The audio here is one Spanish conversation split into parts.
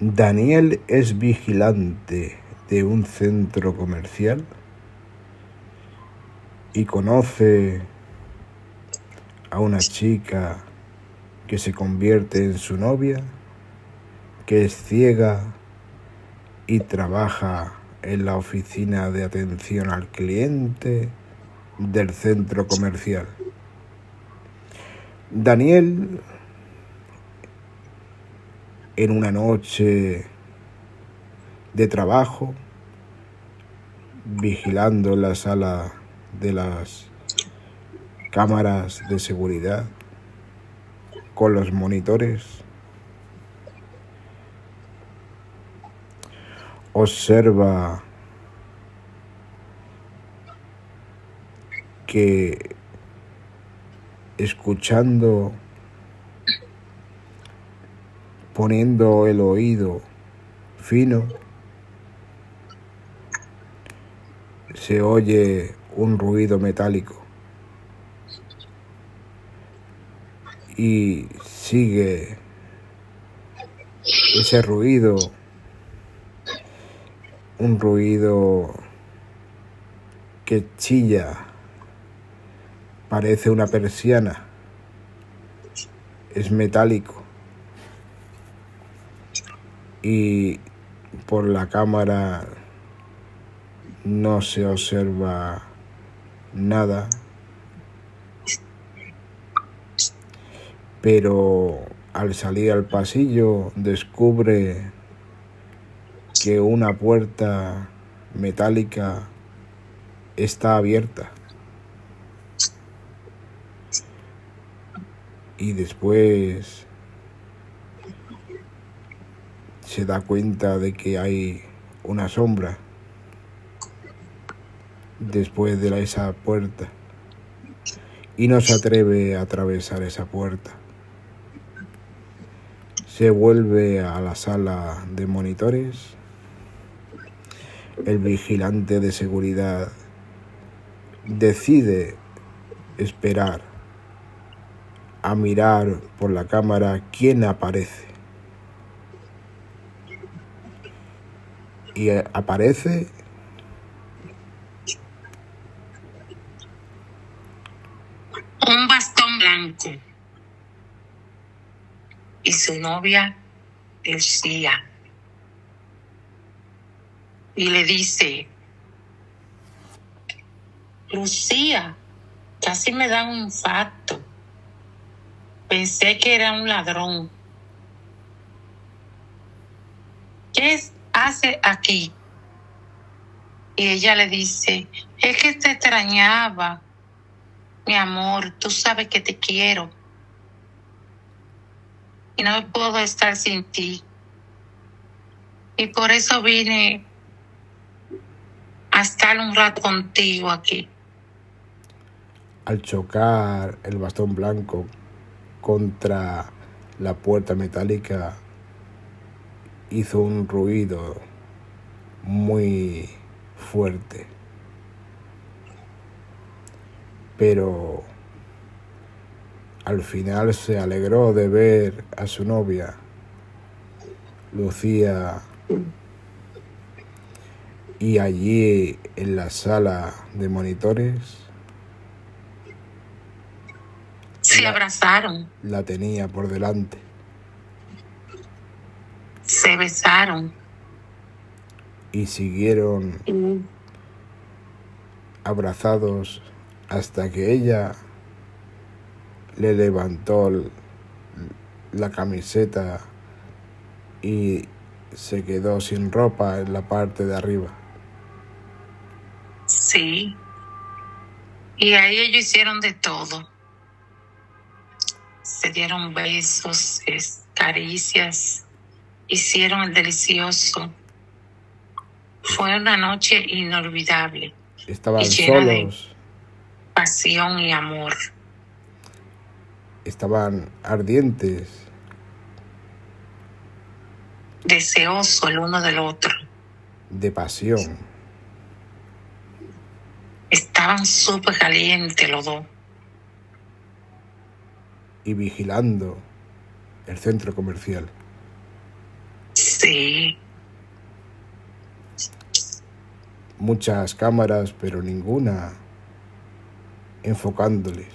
Daniel es vigilante de un centro comercial y conoce a una chica que se convierte en su novia, que es ciega y trabaja en la oficina de atención al cliente del centro comercial. Daniel, en una noche de trabajo, vigilando la sala de las cámaras de seguridad con los monitores, observa que, escuchando, poniendo el oído fino, se oye un ruido metálico y sigue ese ruido, un ruido que chilla, parece una persiana, es metálico y por la cámara no se observa nada, pero al salir al pasillo descubre que una puerta metálica está abierta y después se da cuenta de que hay una sombra después de esa puerta y no se atreve a atravesar esa puerta. Se vuelve a la sala de monitores. El vigilante de seguridad decide esperar a mirar por la cámara quién aparece. Y aparece un bastón blanco y su novia Lucía. Y le dice: Lucía, casi me da un infarto. Pensé que era un ladrón. ¿Qué hace aquí? Y ella le dice: es que te extrañaba, mi amor, tú sabes que te quiero. Y no puedo estar sin ti. Y por eso vine a estar un rato contigo aquí. Al chocar el bastón blanco contra la puerta metálica, hizo un ruido muy fuerte. Pero al final se alegró de ver a su novia, Lucía, y allí en la sala de monitores se abrazaron, la tenía por delante. Se besaron y siguieron abrazados hasta que ella le levantó la camiseta y se quedó sin ropa en la parte de arriba. Sí. Y ahí ellos hicieron de todo. Se dieron besos, caricias, hicieron el delicioso. Fue una noche inolvidable. Estaban solos. De pasión y amor. Estaban ardientes. Deseoso el uno del otro. De pasión. Estaban súper calientes los dos. Y vigilando el centro comercial. Sí. Muchas cámaras, pero ninguna enfocándoles.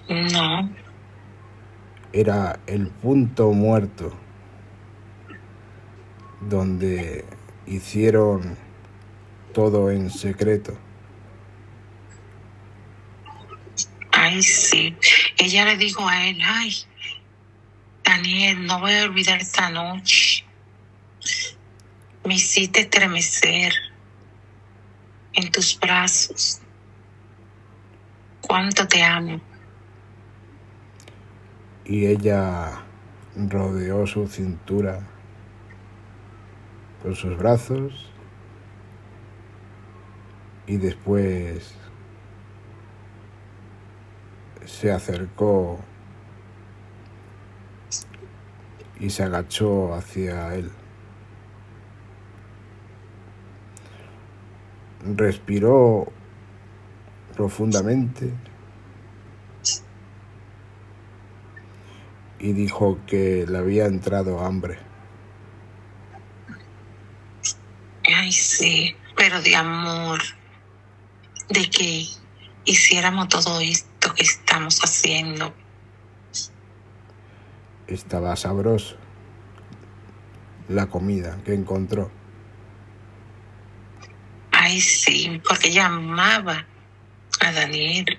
No. Era el punto muerto donde hicieron todo en secreto. Ay, sí. Ella le dijo a él, ay, Daniel, no voy a olvidar esta noche. Me hiciste estremecer en tus brazos. Cuánto te amo. Y ella rodeó su cintura con sus brazos y después se acercó y se agachó hacia él. Respiró profundamente y dijo que le había entrado hambre. Ay, sí, pero de amor, de que hiciéramos todo esto que estamos haciendo. Estaba sabroso la comida que encontró. Ay, sí, porque ella amaba a Daniel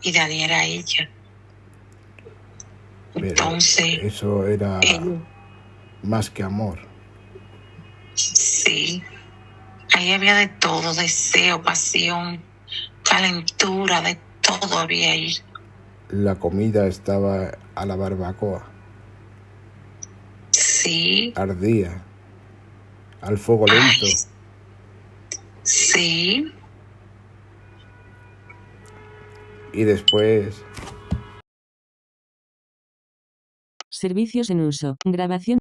y Daniel a ella. Pero Entonces, eso era más que amor. Sí, ahí había de todo, deseo, pasión, calentura, de todo había ahí. La comida estaba a la barbacoa. Sí. Ardía al fuego lento. Ay, sí. Y después Servicios en uso. Grabación.